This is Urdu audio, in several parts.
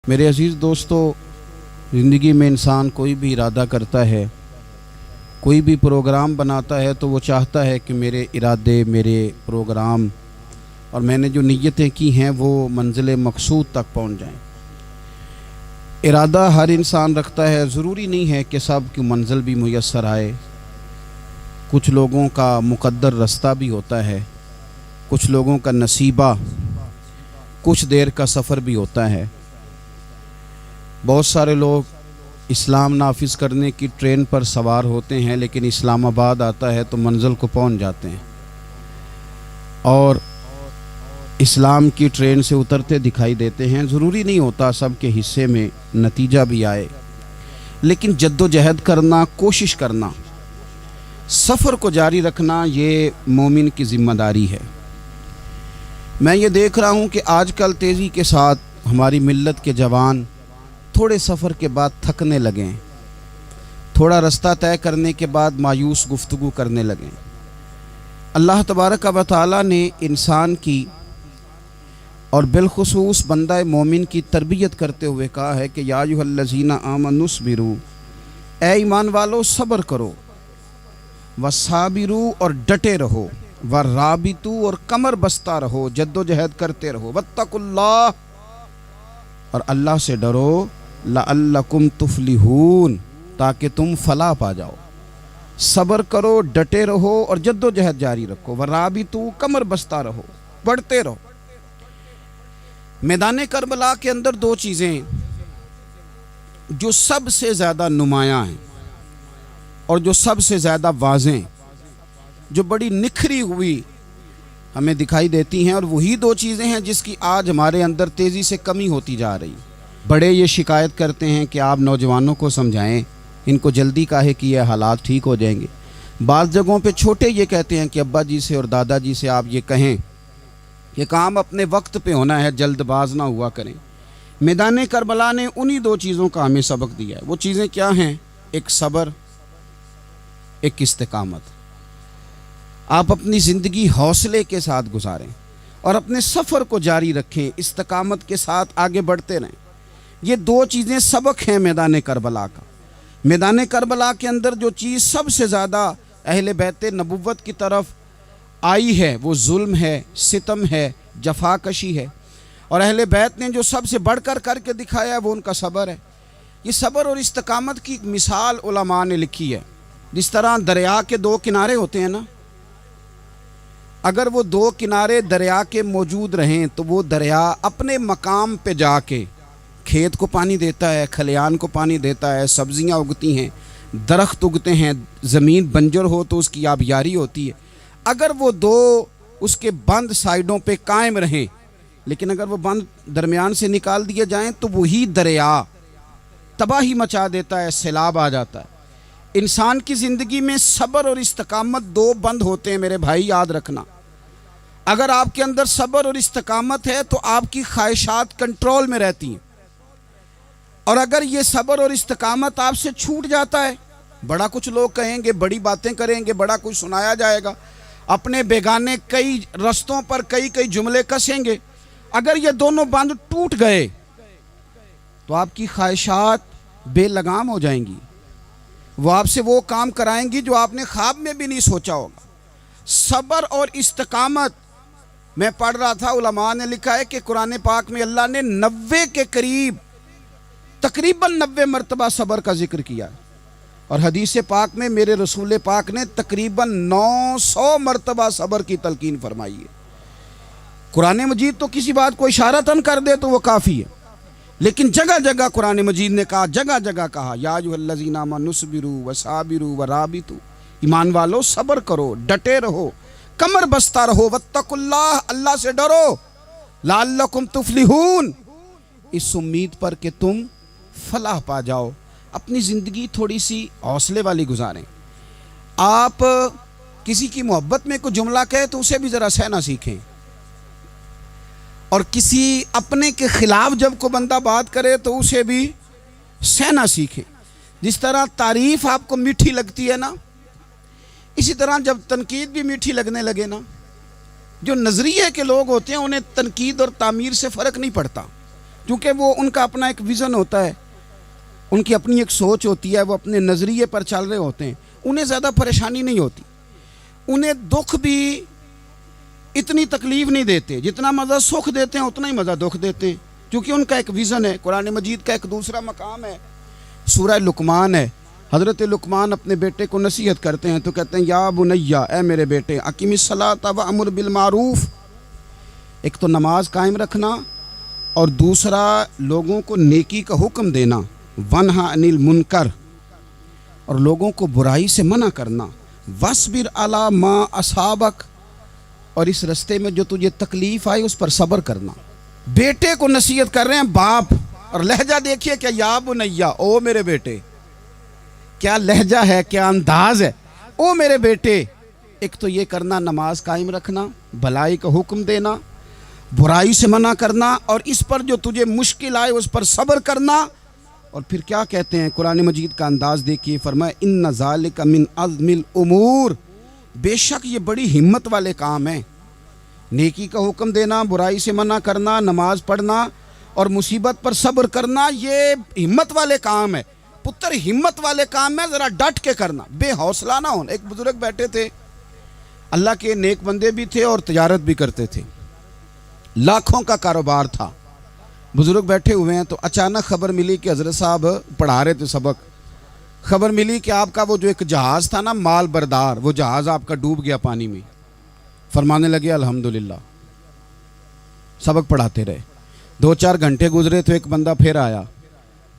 میرے عزیز دوستو، زندگی میں انسان کوئی بھی ارادہ کرتا ہے، کوئی بھی پروگرام بناتا ہے تو وہ چاہتا ہے کہ میرے ارادے، میرے پروگرام اور میں نے جو نیتیں کی ہیں وہ منزل مقصود تک پہنچ جائیں۔ ارادہ ہر انسان رکھتا ہے، ضروری نہیں ہے کہ سب کی منزل بھی میسر آئے۔ کچھ لوگوں کا مقدر رستہ بھی ہوتا ہے، کچھ لوگوں کا نصیبہ، کچھ دیر کا سفر بھی ہوتا ہے۔ بہت سارے لوگ اسلام نافذ کرنے کی ٹرین پر سوار ہوتے ہیں، لیکن اسلام آباد آتا ہے تو منزل کو پہنچ جاتے ہیں، اور اسلام کی ٹرین سے اترتے دکھائی دیتے ہیں۔ ضروری نہیں ہوتا سب کے حصے میں نتیجہ بھی آئے، لیکن جد و جہد کرنا، کوشش کرنا، سفر کو جاری رکھنا، یہ مومن کی ذمہ داری ہے۔ میں یہ دیکھ رہا ہوں کہ آج کل تیزی کے ساتھ ہماری ملت کے جوان تھوڑے سفر کے بعد تھکنے لگیں، تھوڑا رستہ طے کرنے کے بعد مایوس گفتگو کرنے لگیں۔ اللہ تبارک و تعالیٰ نے انسان کی اور بالخصوص بندہ مومن کی تربیت کرتے ہوئے کہا ہے کہ یا ایھا الذین آمنوا اصبروا، اے ایمان والو صبر کرو، وصابروا اور ڈٹے رہو، ورابطوا اور کمر بستہ رہو، جد و جہد کرتے رہو، واتقوا اللہ اور اللہ سے ڈرو، لعلکم تفلحون تاکہ تم فلاح پا جاؤ۔ صبر کرو، ڈٹے رہو اور جد و جہد جاری رکھو، ورابطوا کمر بستہ رہو، بڑھتے رہو۔ میدان کربلا کے اندر دو چیزیں جو سب سے زیادہ نمایاں ہیں اور جو سب سے زیادہ واضح ہیں، جو بڑی نکھری ہوئی ہمیں دکھائی دیتی ہیں، اور وہی دو چیزیں ہیں جس کی آج ہمارے اندر تیزی سے کمی ہوتی جا رہی۔ بڑے یہ شکایت کرتے ہیں کہ آپ نوجوانوں کو سمجھائیں، ان کو جلدی کاہے کہ یہ حالات ٹھیک ہو جائیں گے۔ بعض جگہوں پہ چھوٹے یہ کہتے ہیں کہ ابا جی سے اور دادا جی سے آپ یہ کہیں کہ کام اپنے وقت پہ ہونا ہے، جلد باز نہ ہوا کریں۔ میدان کربلا نے انہی دو چیزوں کا ہمیں سبق دیا ہے۔ وہ چیزیں کیا ہیں؟ ایک صبر، ایک استقامت۔ آپ اپنی زندگی حوصلے کے ساتھ گزاریں اور اپنے سفر کو جاری رکھیں، استقامت کے ساتھ آگے بڑھتے رہیں۔ یہ دو چیزیں سبق ہیں میدان کربلا کا۔ میدان کربلا کے اندر جو چیز سب سے زیادہ اہل بیت نبوت کی طرف آئی ہے وہ ظلم ہے، ستم ہے، جفا کشی ہے، اور اہل بیت نے جو سب سے بڑھ کر کے دکھایا ہے وہ ان کا صبر ہے۔ یہ صبر اور استقامت کی ایک مثال علماء نے لکھی ہے۔ جس طرح دریا کے دو کنارے ہوتے ہیں نا، اگر وہ دو کنارے دریا کے موجود رہیں تو وہ دریا اپنے مقام پہ جا کے کھیت کو پانی دیتا ہے، کھلیان کو پانی دیتا ہے، سبزیاں اگتی ہیں، درخت اگتے ہیں، زمین بنجر ہو تو اس کی آبیاری ہوتی ہے۔ اگر وہ دو اس کے بند سائیڈوں پہ قائم رہیں، لیکن اگر وہ بند درمیان سے نکال دیے جائیں تو وہی دریا تباہی مچا دیتا ہے، سیلاب آ جاتا ہے۔ انسان کی زندگی میں صبر اور استقامت دو بند ہوتے ہیں میرے بھائی، یاد رکھنا۔ اگر آپ کے اندر صبر اور استقامت ہے تو آپ کی خواہشات کنٹرول میں رہتی ہیں، اور اگر یہ صبر اور استقامت آپ سے چھوٹ جاتا ہے، بڑا کچھ لوگ کہیں گے، بڑی باتیں کریں گے، بڑا کچھ سنایا جائے گا، اپنے بیگانے کئی رستوں پر کئی جملے کسیں گے۔ اگر یہ دونوں بند ٹوٹ گئے تو آپ کی خواہشات بے لگام ہو جائیں گی، وہ آپ سے وہ کام کرائیں گی جو آپ نے خواب میں بھی نہیں سوچا ہوگا۔ صبر اور استقامت، میں پڑھ رہا تھا، علماء نے لکھا ہے کہ قرآن پاک میں اللہ نے 90 کے قریب، تقریباً 90 مرتبہ صبر کا ذکر کیا ہے، اور حدیث پاک میں میرے رسول پاک نے تقریباً 900 مرتبہ صبر کی تلقین فرمائی ہے۔ قرآن مجید تو کسی بات کو اشارتاً کر دے تو وہ کافی ہے، لیکن جگہ جگہ قرآن مجید نے کہا، جگہ جگہ کہا، یا ایھا الذین آمنوا اصبروا وصابروا ورابطوا، ایمان والو صبر کرو، ڈٹے رہو، کمر بستہ رہو، واتقوا اللہ، اللہ سے ڈرو، لعلکم تفلحون، اس امید پر کہ تم فلاح پا جاؤ۔ اپنی زندگی تھوڑی سی حوصلے والی گزاریں۔ آپ کسی کی محبت میں کوئی جملہ کہے تو اسے بھی ذرا سہنا سیکھیں، اور کسی اپنے کے خلاف جب کوئی بندہ بات کرے تو اسے بھی سہنا سیکھیں۔ جس طرح تعریف آپ کو میٹھی لگتی ہے نا، اسی طرح جب تنقید بھی میٹھی لگنے لگے نا، جو نظریے کے لوگ ہوتے ہیں انہیں تنقید اور تعمیر سے فرق نہیں پڑتا، کیونکہ وہ ان کا اپنا ایک ویژن ہوتا ہے، ان کی اپنی ایک سوچ ہوتی ہے، وہ اپنے نظریے پر چل رہے ہوتے ہیں، انہیں زیادہ پریشانی نہیں ہوتی، انہیں دکھ بھی اتنی تکلیف نہیں دیتے، جتنا مزہ سکھ دیتے ہیں اتنا ہی مزہ دکھ دیتے ہیں، کیونکہ ان کا ایک ویژن ہے۔ قرآن مجید کا ایک دوسرا مقام ہے، سورہ لقمان ہے۔ حضرت لقمان اپنے بیٹے کو نصیحت کرتے ہیں تو کہتے ہیں یا بنیا، اے میرے بیٹے، اقیم الصلاۃ وامر بالمعروف، ایک تو نماز قائم رکھنا اور دوسرا لوگوں کو نیکی کا حکم دینا، ونہا عن المنکر، اور لوگوں کو برائی سے منع کرنا، وَاصْبِرْ عَلَىٰ مَا أَصَابَكَ، اور اس رستے میں جو تجھے تکلیف آئی اس پر صبر کرنا۔ بیٹے کو نصیحت کر رہے ہیں باپ، اور لہجہ دیکھیے کہ یا بنیا، او میرے بیٹے، کیا لہجہ ہے، کیا انداز ہے، او میرے بیٹے۔ ایک تو یہ کرنا، نماز قائم رکھنا، بھلائی کا حکم دینا، برائی سے منع کرنا، اور اس پر جو تجھے مشکل آئے اس پر صبر کرنا۔ اور پھر کیا کہتے ہیں، قرآن مجید کا انداز دیکھیے، فرمائے ان ذالک من عزم الامور، بے شک یہ بڑی ہمت والے کام ہیں، نیکی کا حکم دینا، برائی سے منع کرنا، نماز پڑھنا اور مصیبت پر صبر کرنا، یہ ہمت والے کام ہے پتر، ہمت والے کام ہے، ذرا ڈٹ کے کرنا، بے حوصلہ نہ ہونا۔ ایک بزرگ بیٹھے تھے، اللہ کے نیک بندے بھی تھے اور تجارت بھی کرتے تھے، لاکھوں کا کاروبار تھا۔ بزرگ بیٹھے ہوئے ہیں تو اچانک خبر ملی کہ حضرت صاحب پڑھا رہے تھے سبق، خبر ملی کہ آپ کا وہ جو ایک جہاز تھا نا، مال بردار، وہ جہاز آپ کا ڈوب گیا پانی میں۔ فرمانے لگے الحمدللہ، سبق پڑھاتے رہے، 2-4 گھنٹے گزرے تو ایک بندہ پھر آیا،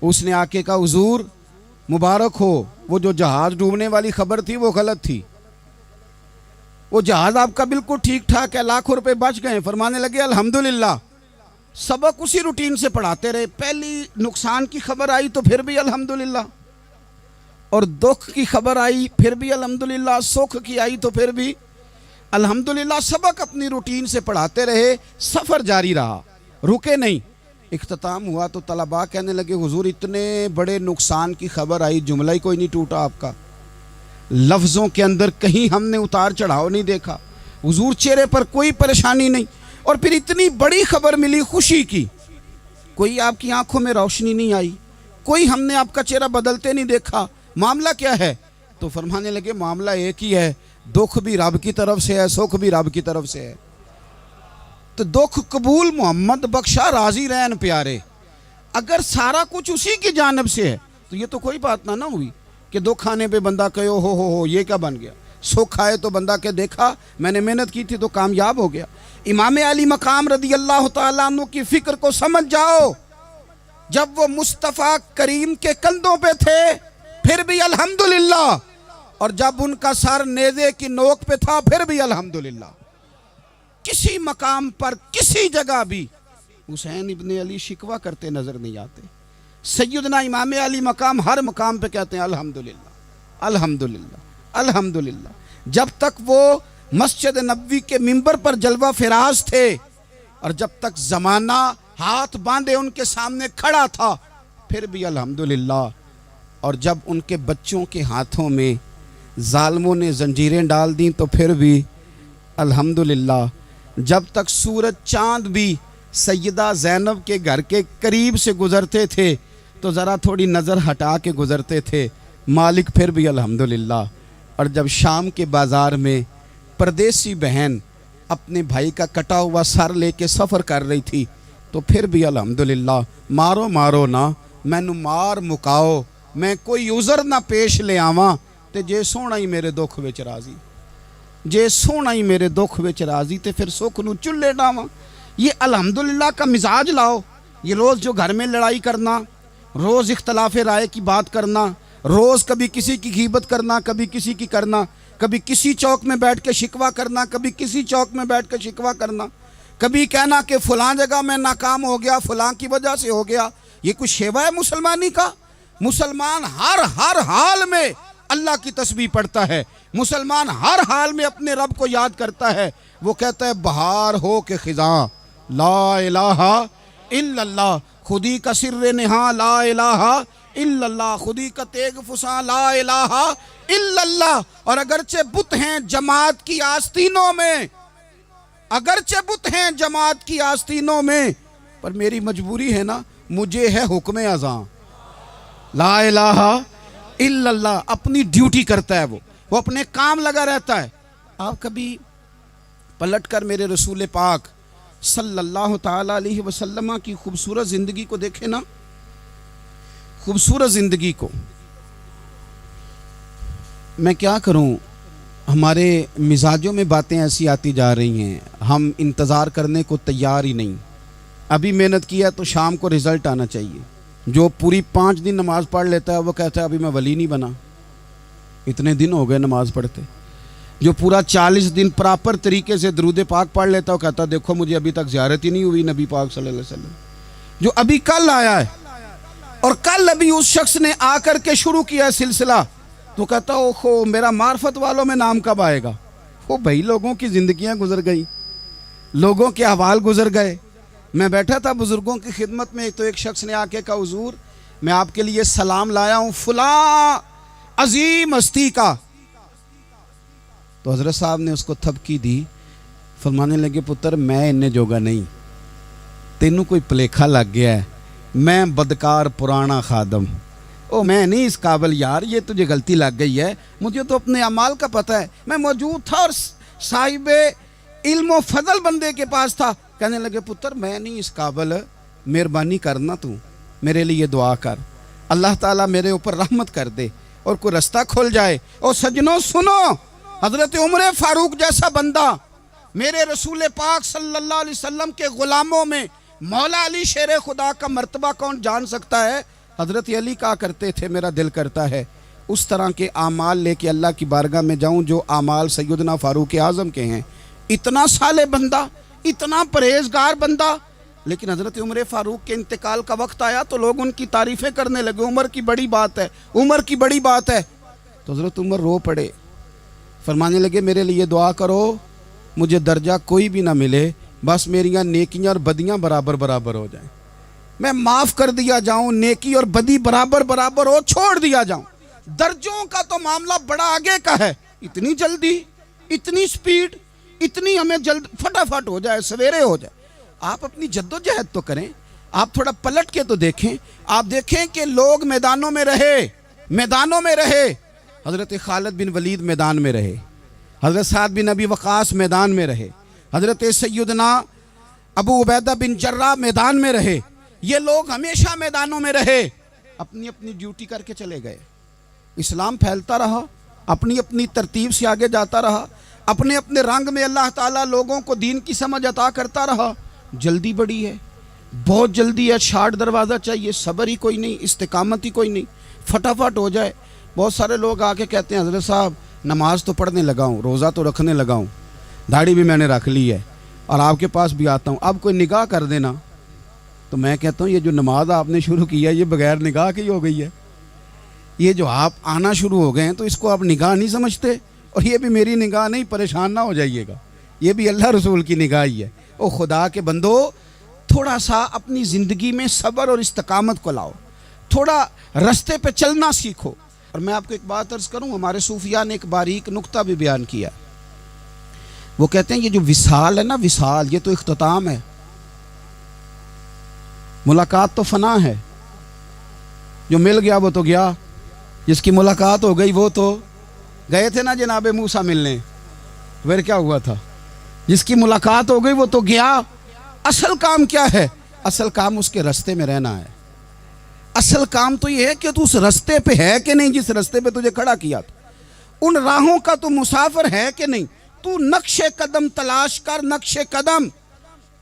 اس نے آ کے کہا حضور مبارک ہو، وہ جو جہاز ڈوبنے والی خبر تھی وہ غلط تھی، وہ جہاز آپ کا بالکل ٹھیک ٹھاک ہے، لاکھوں روپے بچ گئے۔ فرمانے لگے الحمدللہ۔ سبق اسی روٹین سے پڑھاتے رہے، پہلی نقصان کی خبر آئی تو پھر بھی الحمدللہ، اور دکھ کی خبر آئی پھر بھی الحمدللہ، سکھ کی آئی تو پھر بھی الحمدللہ۔ سبق اپنی روٹین سے پڑھاتے رہے، سفر جاری رہا، رکے نہیں۔ اختتام ہوا تو طلباء کہنے لگے حضور اتنے بڑے نقصان کی خبر آئی، جملہ ہی کوئی نہیں ٹوٹا آپ کا، لفظوں کے اندر کہیں ہم نے اتار چڑھاؤ نہیں دیکھا، حضور چہرے پر کوئی پریشانی نہیں، اور پھر اتنی بڑی خبر ملی خوشی کی، کوئی آپ کی آنکھوں میں روشنی نہیں آئی، کوئی ہم نے آپ کا چہرہ بدلتے نہیں دیکھا، معاملہ کیا ہے؟ تو فرمانے لگے معاملہ ایک ہی ہے، دکھ بھی رب کی طرف سے ہے، سکھ بھی رب کی طرف سے ہے۔ تو دکھ قبول محمد بخشا راضی رہن پیارے، اگر سارا کچھ اسی کی جانب سے ہے تو یہ تو کوئی بات نہ ہوئی کہ دکھ آنے پہ بندہ کہے ہو یہ کیا بن گیا، سکھ آئے تو بندہ کہ دیکھا میں نے محنت کی تھی تو کامیاب ہو گیا۔ امام علی مقام رضی اللہ تعالیٰ عنہ کی فکر کو سمجھ جاؤ، جب وہ مصطفیٰ کریم کے کندھوں پہ تھے پھر بھی الحمدللہ، اور جب ان کا سر نیزے کی نوک پہ تھا پھر بھی الحمدللہ۔ کسی مقام پر کسی جگہ بھی حسین ابن علی شکوہ کرتے نظر نہیں آتے، سیدنا امام علی مقام ہر مقام پہ کہتے ہیں الحمدللہ الحمدللہ الحمدللہ۔ جب تک وہ مسجد نبوی کے منبر پر جلوہ فراز تھے، اور جب تک زمانہ ہاتھ باندھے ان کے سامنے کھڑا تھا پھر بھی الحمدللہ، اور جب ان کے بچوں کے ہاتھوں میں ظالموں نے زنجیریں ڈال دیں تو پھر بھی الحمدللہ، جب تک سورج چاند بھی سیدہ زینب کے گھر کے قریب سے گزرتے تھے تو ذرا تھوڑی نظر ہٹا کے گزرتے تھے، مالک پھر بھی الحمدللہ۔ اور جب شام کے بازار میں پردیسی بہن اپنے بھائی کا کٹا ہوا سر لے کے سفر کر رہی تھی تو پھر بھی الحمدللہ۔ مارو مارو نہ مینو مار مکاؤ، میں کوئی عذر نہ پیش لے آواں تے جے سونا ہی میرے دکھ وچ راضی، جے سونا ہی میرے دکھ وچ راضی تے پھر سکھ نو چلے ڈاواں۔ یہ الحمدللہ کا مزاج لاؤ۔ یہ روز جو گھر میں لڑائی کرنا، روز اختلاف رائے کی بات کرنا، روز کبھی کسی کی غیبت کرنا، کبھی کسی کی کرنا، کبھی کسی چوک میں بیٹھ کے شکوہ کرنا، کبھی کسی چوک میں بیٹھ کے شکوہ کرنا، کبھی کہنا کہ فلاں جگہ میں ناکام ہو گیا، فلاں کی وجہ سے ہو گیا، یہ کچھ شیوا ہے مسلمانی کا؟ مسلمان ہر حال میں اللہ کی تسبیح پڑھتا ہے، مسلمان ہر حال میں اپنے رب کو یاد کرتا ہے۔ وہ کہتا ہے بہار ہو کے خزاں لا الہ الا اللہ، خودی کا سر نہاں لا الہ الا اللہ، خودی کا تیغ فساں لا الہ الا اللہ۔ اور اگرچہ بت ہیں جماعت کی آستینوں میں، اگرچہ بت ہیں جماعت کی آستینوں میں، پر میری مجبوری ہے نا، مجھے ہے حکم اذاں، لا الہ الا اللہ، اپنی ڈیوٹی کرتا ہے وہ اپنے کام لگا رہتا ہے۔ آپ کبھی پلٹ کر میرے رسول پاک صلی اللہ تعالی علیہ وسلم کی خوبصورت زندگی کو دیکھیں نا، خوبصورت زندگی کو۔ میں کیا کروں، ہمارے مزاجوں میں باتیں ایسی آتی جا رہی ہیں، ہم انتظار کرنے کو تیار ہی نہیں۔ ابھی محنت کیا تو شام کو رزلٹ آنا چاہیے۔ جو پوری 5 دن نماز پڑھ لیتا ہے وہ کہتا ہے ابھی میں ولی نہیں بنا، اتنے دن ہو گئے نماز پڑھتے۔ جو پورا 40 دن پراپر طریقے سے درود پاک پڑھ لیتا ہے وہ کہتا ہے دیکھو مجھے ابھی تک زیارت ہی نہیں ہوئی نبی پاک صلی اللہ علیہ وسلم۔ جو ابھی کل آیا ہے اور کل ابھی اس شخص نے آ کر کے شروع کیا ہے سلسلہ، تو کہتا ہے اوہو میرا معرفت والوں میں نام کب آئے گا؟ وہ بھائی لوگوں کی زندگیاں گزر گئی، لوگوں کے احوال گزر گئے۔ میں بیٹھا تھا بزرگوں کی خدمت میں، تو ایک شخص نے آ کے کہا حضور میں آپ کے لیے سلام لایا ہوں فلاں عظیم ہستی کا۔ تو حضرت صاحب نے اس کو تھپکی دی، فرمانے لگے پتر میں انہیں جوگا نہیں، تینوں کوئی پلیکھا لگ گیا ہے، میں بدکار پرانا خادم، میں نہیں اس قابل یار، یہ تجھے غلطی لگ گئی ہے، مجھے تو اپنے اعمال کا پتہ ہے، میں موجود تھا اور صاحب علم و فضل بندے کے پاس تھا۔ کہنے لگے پتر میں نہیں اس قابل، مہربانی کرنا تو میرے لیے دعا کر، اللہ تعالیٰ میرے اوپر رحمت کر دے اور کوئی رستہ کھل جائے۔ اور سجنوں سنو، حضرت عمر فاروق جیسا بندہ میرے رسول پاک صلی اللہ علیہ وسلم کے غلاموں میں مولا علی شیر خدا کا مرتبہ کون جان سکتا ہے؟ حضرت علی کہا کرتے تھے میرا دل کرتا ہے اس طرح کے اعمال لے کے اللہ کی بارگاہ میں جاؤں جو اعمال سیدنا فاروق اعظم کے ہیں۔ اتنا صالح بندہ، اتنا پرہیزگار بندہ، لیکن حضرت عمر فاروق کے انتقال کا وقت آیا تو لوگ ان کی تعریفیں کرنے لگے، عمر کی بڑی بات ہے، عمر کی بڑی بات ہے۔ تو حضرت عمر رو پڑے، فرمانے لگے میرے لیے دعا کرو، مجھے درجہ کوئی بھی نہ ملے، بس میریاں نیکیاں اور بدیاں برابر برابر ہو جائیں، میں معاف کر دیا جاؤں، نیکی اور بدی برابر برابر ہو، چھوڑ دیا جاؤں۔ درجوں کا تو معاملہ بڑا آگے کا ہے، اتنی جلدی، اتنی سپیڈ، اتنی ہمیں جلد فٹافٹ ہو جائے، سویرے ہو جائے۔ آپ اپنی جد و جہد تو کریں، آپ تھوڑا پلٹ کے تو دیکھیں، آپ دیکھیں کہ لوگ میدانوں میں رہے، حضرت خالد بن ولید میدان میں رہے، حضرت سعد بن ابی وقاص میدان میں رہے، حضرت سیدنا ابو عبیدہ بن جراح میدان میں رہے، یہ لوگ ہمیشہ میدانوں میں رہے، اپنی اپنی ڈیوٹی کر کے چلے گئے۔ اسلام پھیلتا رہا، اپنی اپنی ترتیب سے آگے جاتا رہا، اپنے اپنے رنگ میں اللہ تعالیٰ لوگوں کو دین کی سمجھ عطا کرتا رہا۔ جلدی بڑی ہے، بہت جلدی ہے، شارٹ دروازہ چاہیے، صبر ہی کوئی نہیں، استقامت ہی کوئی نہیں، فٹافٹ ہو جائے۔ بہت سارے لوگ آ کے کہتے ہیں حضرت صاحب نماز تو پڑھنے لگا ہوں، روزہ تو رکھنے لگا ہوں، داڑھی بھی میں نے رکھ لی ہے اور آپ کے پاس بھی آتا ہوں، اب کوئی نگاہ کر دینا۔ تو میں کہتا ہوں یہ جو نماز آپ نے شروع کی ہے یہ بغیر نگاہ کی ہو گئی ہے، یہ جو آپ آنا شروع ہو گئے ہیں تو اس کو آپ نگاہ نہیں سمجھتے، اور یہ بھی میری نگاہ نہیں، پریشان نہ ہو جائیے گا، یہ بھی اللہ رسول کی نگاہ ہی ہے۔ او خدا کے بندو، تھوڑا سا اپنی زندگی میں صبر اور استقامت کو لاؤ، تھوڑا رستے پہ چلنا سیکھو۔ اور میں آپ کو ایک بات عرض کروں، ہمارے صوفیاء نے ایک باریک نقطہ بھی بیان کیا، وہ کہتے ہیں یہ جو وصال ہے نا، وصال، یہ تو اختتام ہے، ملاقات تو فنا ہے، جو مل گیا وہ تو گیا، جس کی ملاقات ہو گئی وہ تو گئے تھے نا جناب موسیٰ ملنے، پھر کیا ہوا تھا؟ جس کی ملاقات ہو گئی وہ تو گیا۔ اصل کام کیا ہے؟ اصل کام اس کے رستے میں رہنا ہے، اصل کام تو یہ ہے کہ تو اس رستے پہ ہے کہ نہیں، جس رستے پہ تجھے کھڑا کیا تھا، ان راہوں کا تو مسافر ہے کہ نہیں، تو نقش قدم تلاش کر، نقش قدم۔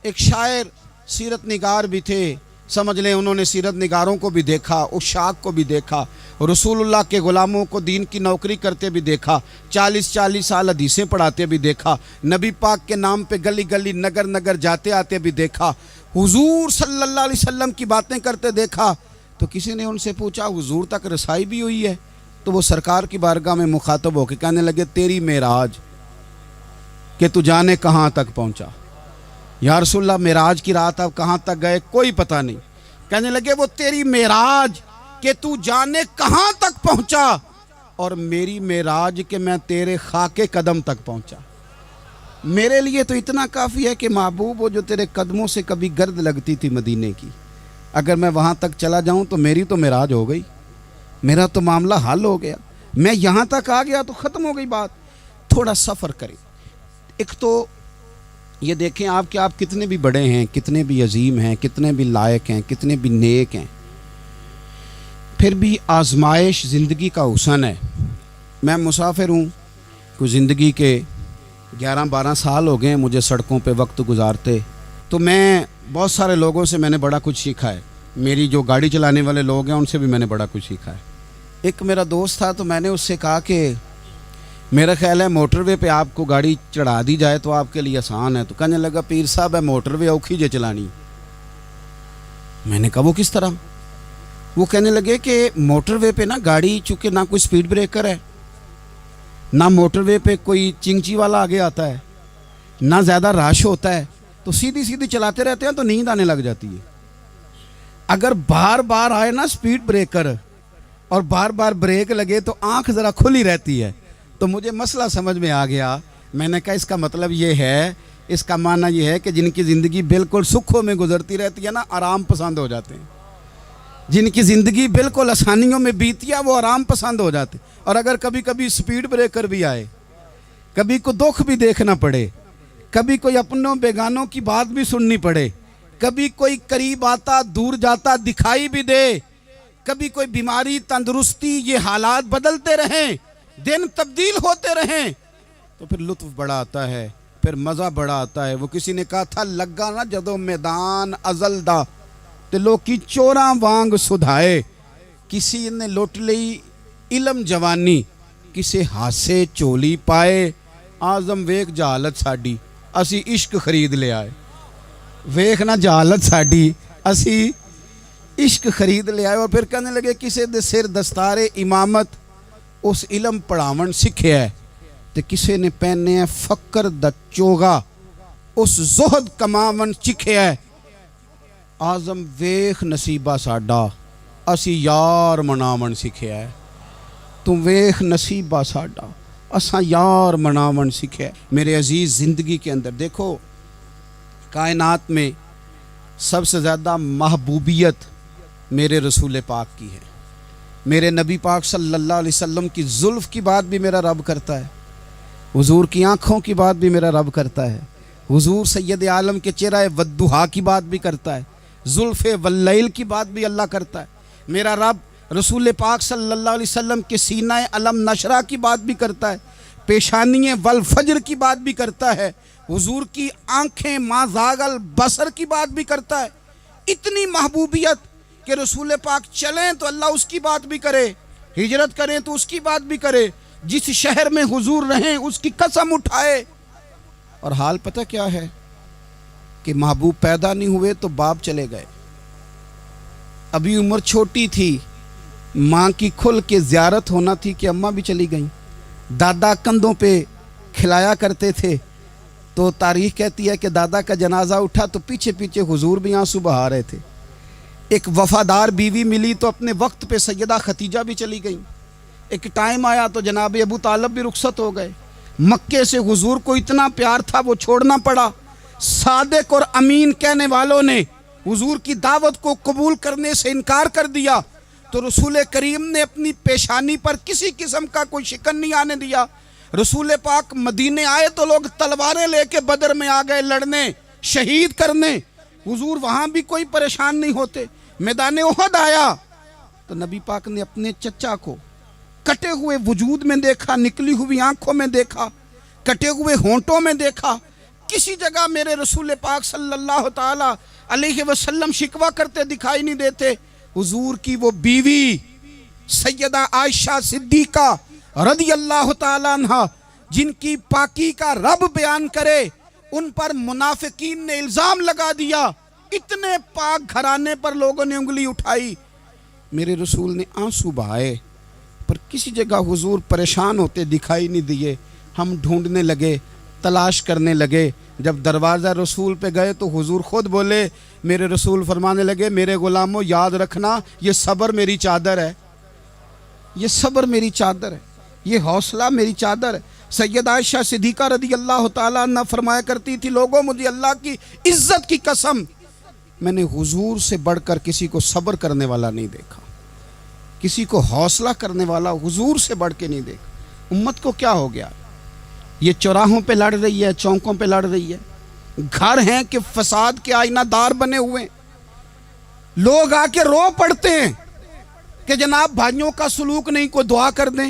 ایک شاعر سیرت نگار بھی تھے، سمجھ لیں انہوں نے سیرت نگاروں کو بھی دیکھا، عشاق کو بھی دیکھا، رسول اللہ کے غلاموں کو دین کی نوکری کرتے بھی دیکھا، 40 سال حدیثیں پڑھاتے بھی دیکھا، نبی پاک کے نام پہ گلی گلی نگر نگر جاتے آتے بھی دیکھا، حضور صلی اللہ علیہ وسلم کی باتیں کرتے دیکھا۔ تو کسی نے ان سے پوچھا حضور تک رسائی بھی ہوئی ہے؟ تو وہ سرکار کی بارگاہ میں مخاطب ہو کے کہنے لگے تیری معراج کہ تو جانے کہاں تک پہنچا، یا رسول اللہ معراج کی رات آپ کہاں تک گئے کوئی پتہ نہیں، کہنے لگے وہ تیری معراج کہ تو جانے کہاں تک پہنچا، اور میری معراج کہ میں تیرے خاک قدم تک پہنچا۔ میرے لیے تو اتنا کافی ہے کہ محبوب وہ جو تیرے قدموں سے کبھی گرد لگتی تھی مدینے کی، اگر میں وہاں تک چلا جاؤں تو میری تو معراج ہو گئی، میرا تو معاملہ حل ہو گیا، میں یہاں تک آ گیا تو ختم ہو گئی بات۔ تھوڑا سفر کریں۔ ایک تو یہ دیکھیں آپ کہ آپ کتنے بھی بڑے ہیں، کتنے بھی عظیم ہیں، کتنے بھی لائق ہیں، کتنے بھی نیک ہیں، پھر بھی آزمائش زندگی کا حسن ہے۔ میں مسافر ہوں، کوئی زندگی کے 11-12 سال ہو گئے ہیں مجھے سڑکوں پہ وقت گزارتے، تو میں بہت سارے لوگوں سے میں نے بڑا کچھ سیکھا ہے۔ میری جو گاڑی چلانے والے لوگ ہیں ان سے بھی میں نے بڑا کچھ سیکھا ہے۔ ایک میرا دوست تھا تو میں نے اس سے کہا کہ میرا خیال ہے موٹر وے پہ آپ کو گاڑی چڑھا دی جائے تو آپ کے لیے آسان ہے، تو کہنے لگا پیر صاحب ہے موٹر وے اوکھی جے چلانی۔ میں نے کہا وہ کس طرح؟ وہ کہنے لگے کہ موٹر وے پہ نا گاڑی چونکہ نہ کوئی سپیڈ بریکر ہے، نہ موٹر وے پہ کوئی چنگچی والا آگے آتا ہے، نہ زیادہ رش ہوتا ہے، تو سیدھی سیدھی چلاتے رہتے ہیں تو نیند آنے لگ جاتی ہے۔ اگر بار بار آئے نا سپیڈ بریکر اور بار بار بریک لگے تو آنکھ ذرا کھلی رہتی ہے۔ تو مجھے مسئلہ سمجھ میں آ گیا۔ میں نے کہا اس کا مطلب یہ ہے، اس کا معنی یہ ہے کہ جن کی زندگی بالکل سکھوں میں گزرتی رہتی ہے نا، آرام پسند ہو جاتے ہیں۔ جن کی زندگی بالکل آسانیوں میں بیتی ہے وہ آرام پسند ہو جاتے ہیں۔ اور اگر کبھی کبھی سپیڈ بریکر بھی آئے، کبھی کو دکھ بھی دیکھنا پڑے، کبھی کوئی اپنوں بیگانوں کی بات بھی سننی پڑے، کبھی کوئی قریب آتا دور جاتا دکھائی بھی دے، کبھی کوئی بیماری تندرستی، یہ حالات بدلتے رہیں، دن تبدیل ہوتے رہیں، تو پھر لطف بڑا آتا ہے، پھر مزہ بڑا آتا ہے۔ وہ کسی نے کہا تھا لگا نا جدو میدان ازل دا تے لوکی چوراں وانگ سدھائے، کسی نے لٹ لئی علم جوانی، کسے ہاسے چولی پائے، آزم ویک جہالت ساڈی اسی عشق خرید لے آئے۔ ویکھ نا جہالت ساڈی اسی عشق خرید لے آئے۔ اور پھر کہنے لگے کسے دے سر دستار امامت اس علم پڑھاون سکھیا ہے، تے کسے نے پہنے ہے فقر دا چوگا اس زہد کماون چکھیا ہے۔ آزم ویکھ نصیبہ ساڈا اسی یار مناون سکھیا ہے۔ تو ویکھ نصیبہ ساڈا اساں یار مناون سکھیا ہے۔ میرے عزیز زندگی کے اندر دیکھو، کائنات میں سب سے زیادہ محبوبیت میرے رسول پاک کی ہے۔ میرے نبی پاک صلی اللہ علیہ وسلم کی زلف کی بات بھی میرا رب کرتا ہے، حضور کی آنکھوں کی بات بھی میرا رب کرتا ہے، حضور سید عالم کے چہرہ والضحیٰ کی بات بھی کرتا ہے، زلف واللیل کی بات بھی اللہ کرتا ہے۔ میرا رب رسول پاک صلی اللہ علیہ وسلم کے سینہ علم نشرہ کی بات بھی کرتا ہے، پیشانی والفجر کی بات بھی کرتا ہے، حضور کی آنکھیں ما زاغ البصر کی بات بھی کرتا ہے۔ اتنی محبوبیت کہ رسول پاک چلیں تو اللہ اس کی بات بھی کرے، ہجرت کریں تو اس کی بات بھی کرے، جس شہر میں حضور رہیں اس کی قسم اٹھائے۔ اور حال پتہ کیا ہے کہ محبوب پیدا نہیں ہوئے تو باپ چلے گئے، ابھی عمر چھوٹی تھی، ماں کی کھل کے زیارت ہونا تھی کہ اماں بھی چلی گئیں، دادا کندھوں پہ کھلایا کرتے تھے، تو تاریخ کہتی ہے کہ دادا کا جنازہ اٹھا تو پیچھے پیچھے حضور بھی آنسو بہا رہے تھے۔ ایک وفادار بیوی ملی تو اپنے وقت پہ سیدہ خدیجہ بھی چلی گئیں۔ ایک ٹائم آیا تو جناب ابو طالب بھی رخصت ہو گئے۔ مکے سے حضور کو اتنا پیار تھا وہ چھوڑنا پڑا۔ صادق اور امین کہنے والوں نے حضور کی دعوت کو قبول کرنے سے انکار کر دیا تو رسول کریم نے اپنی پیشانی پر کسی قسم کا کوئی شکن نہیں آنے دیا۔ رسول پاک مدینے آئے تو لوگ تلواریں لے کے بدر میں آ گئے لڑنے، شہید کرنے، حضور وہاں بھی کوئی پریشان نہیں ہوتے۔ میدان احد آیا تو نبی پاک نے اپنے چچا کو کٹے ہوئے وجود میں دیکھا، نکلی ہوئی آنکھوں میں دیکھا، کٹے ہوئے ہونٹوں میں دیکھا۔ کسی جگہ میرے رسول پاک صلی اللہ تعالی علیہ وسلم شکوہ کرتے دکھائی نہیں دیتے۔ حضور کی وہ بیوی سیدہ عائشہ صدیقہ رضی اللہ تعالیٰ عنہ جن کی پاکی کا رب بیان کرے، ان پر منافقین نے الزام لگا دیا، اتنے پاک گھرانے پر لوگوں نے انگلی اٹھائی۔ میرے رسول نے آنسو بہائے پر کسی جگہ حضور پریشان ہوتے دکھائی نہیں دیے۔ ہم ڈھونڈنے لگے، تلاش کرنے لگے۔ جب دروازہ رسول پہ گئے تو حضور خود بولے، میرے رسول فرمانے لگے، میرے غلاموں یاد رکھنا یہ صبر میری چادر ہے، یہ صبر میری چادر ہے، یہ حوصلہ میری چادر ہے۔ سیدہ عائشہ صدیقہ رضی اللہ تعالیٰ عنہ فرمایا کرتی تھی، لوگوں مجھے اللہ کی عزت کی قسم میں نے حضور سے بڑھ کر کسی کو صبر کرنے والا نہیں دیکھا، کسی کو حوصلہ کرنے والا حضور سے بڑھ کے نہیں دیکھا۔ امت کو کیا ہو گیا؟ یہ چوراہوں پہ لڑ رہی ہے، چوکوں پہ لڑ رہی ہے، گھر ہیں کہ فساد کے آئینہ دار بنے ہوئے ہیں۔ لوگ آ کے رو پڑتے ہیں کہ جناب بھائیوں کا سلوک نہیں، کوئی دعا کر دیں،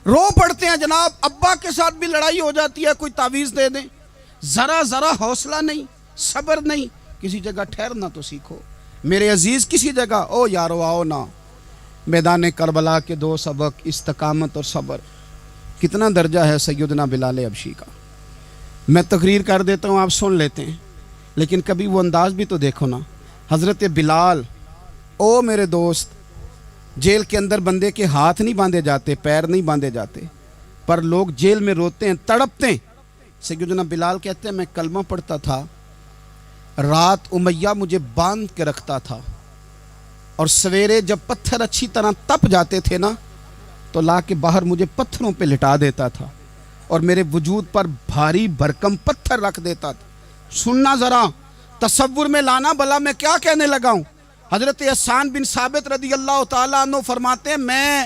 رو پڑتے ہیں جناب ابا کے ساتھ بھی لڑائی ہو جاتی ہے، کوئی تعویذ دے دیں، ذرا حوصلہ نہیں، صبر نہیں، کسی جگہ ٹھہرنا تو سیکھو میرے عزیز، کسی جگہ او یارو آؤ نا، میدان کربلا کے 2 سبق، استقامت اور صبر۔ کتنا درجہ ہے سیدنا بلال حبشی کا، میں تقریر کر دیتا ہوں، آپ سن لیتے ہیں، لیکن کبھی وہ انداز بھی تو دیکھو نا۔ حضرت بلال، او میرے دوست، جیل کے اندر بندے کے ہاتھ نہیں باندھے جاتے، پیر نہیں باندھے جاتے، پر لوگ جیل میں روتے ہیں، تڑپتے ہیں۔ سیدنا بلال کہتے ہیں میں کلمہ پڑھتا تھا، رات امیہ مجھے باندھ کے رکھتا تھا، اور سویرے جب پتھر اچھی طرح تپ جاتے تھے نا تو لا کے باہر مجھے پتھروں پہ لٹا دیتا تھا، اور میرے وجود پر بھاری بھرکم پتھر رکھ دیتا تھا۔ سننا ذرا، تصور میں لانا، بھلا میں کیا کہنے لگا ہوں۔ حضرت حسان بن ثابت رضی اللہ تعالیٰ عنہ فرماتے ہیں میں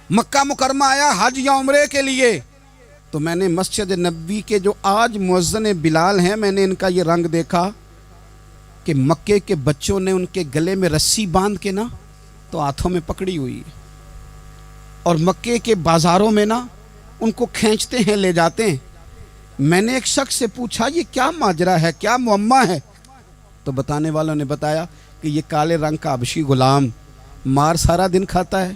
مکہ مکرمہ آیا حج یا عمرے کے لیے، تو میں نے مسجد نبوی کے جو آج مؤذن بلال ہیں، میں نے ان کا یہ رنگ دیکھا کہ مکے کے بچوں نے ان کے گلے میں رسی باندھ کے نا تو ہاتھوں میں پکڑی ہوئی ہے، اور مکے کے بازاروں میں نا ان کو کھینچتے ہیں، لے جاتے ہیں۔ میں نے ایک شخص سے پوچھا یہ کیا ماجرا ہے، کیا معمہ ہے؟ تو بتانے والوں نے بتایا کہ یہ کالے رنگ کا حبشی غلام مار سارا دن کھاتا ہے،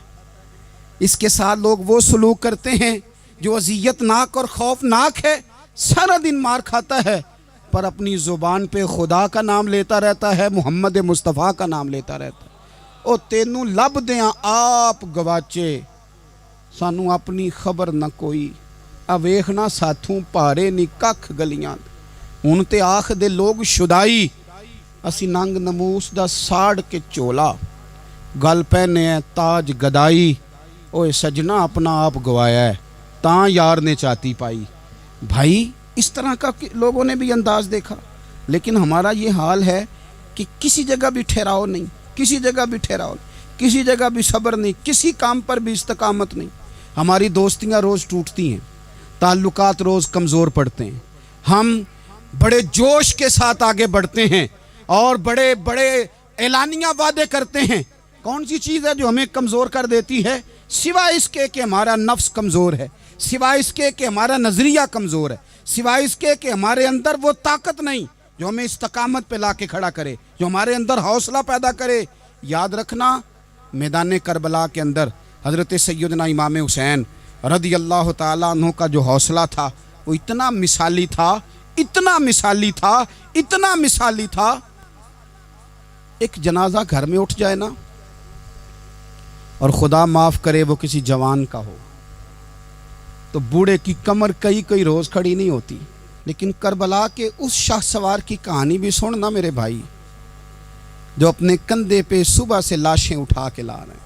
اس کے ساتھ لوگ وہ سلوک کرتے ہیں جو اذیت ناک اور خوفناک ہے، سارا دن مار کھاتا ہے پر اپنی زبان پہ خدا کا نام لیتا رہتا ہے، محمد مصطفیٰ کا نام لیتا رہتا ہے۔ او تینوں لب دیاں آپ گواچے، سانوں اپنی خبر نہ کوئی، اویخنا ساتھوں پارے نی ککھ گلیاں، ہن تے آکھ دے لوگ شدائی، اسی ننگ نموس دا ساڑ کے چولا، گل پہنے ہے تاج گدائی، اوے سجنا اپنا آپ گوایا ہے، تاں یار نے چاتی پائی۔ بھائی اس طرح کا لوگوں نے بھی انداز دیکھا، لیکن ہمارا یہ حال ہے کہ کسی جگہ بھی ٹھہراؤ نہیں، کسی جگہ بھی ٹھہراؤ نہیں، کسی جگہ بھی صبر نہیں، کسی کام پر بھی استقامت نہیں۔ ہماری دوستیاں روز ٹوٹتی ہیں، تعلقات روز کمزور پڑتے ہیں، ہم بڑے جوش کے ساتھ آگے بڑھتے ہیں اور بڑے بڑے اعلانیہ وعدے کرتے ہیں۔ کون سی چیز ہے جو ہمیں کمزور کر دیتی ہے؟ سوائے اس کے کہ ہمارا نفس کمزور ہے، سوائے اس کے کہ ہمارا نظریہ کمزور ہے، سوائے اس کے کہ ہمارے اندر وہ طاقت نہیں جو ہمیں استقامت پہ لا کے کھڑا کرے، جو ہمارے اندر حوصلہ پیدا کرے۔ یاد رکھنا میدان کربلا کے اندر حضرت سیدنا امام حسین رضی اللہ تعالیٰ عنہ کا جو حوصلہ تھا وہ اتنا مثالی تھا، اتنا مثالی تھا، اتنا مثالی تھا۔ ایک جنازہ گھر میں اٹھ جائے نا، اور خدا معاف کرے وہ کسی جوان کا ہو، تو بوڑھے کی کمر کئی روز کھڑی نہیں ہوتی۔ لیکن کربلا کے اس شاہ سوار کی کہانی بھی سننا میرے بھائی، جو اپنے کندھے پہ صبح سے لاشیں اٹھا کے لا رہے ہیں،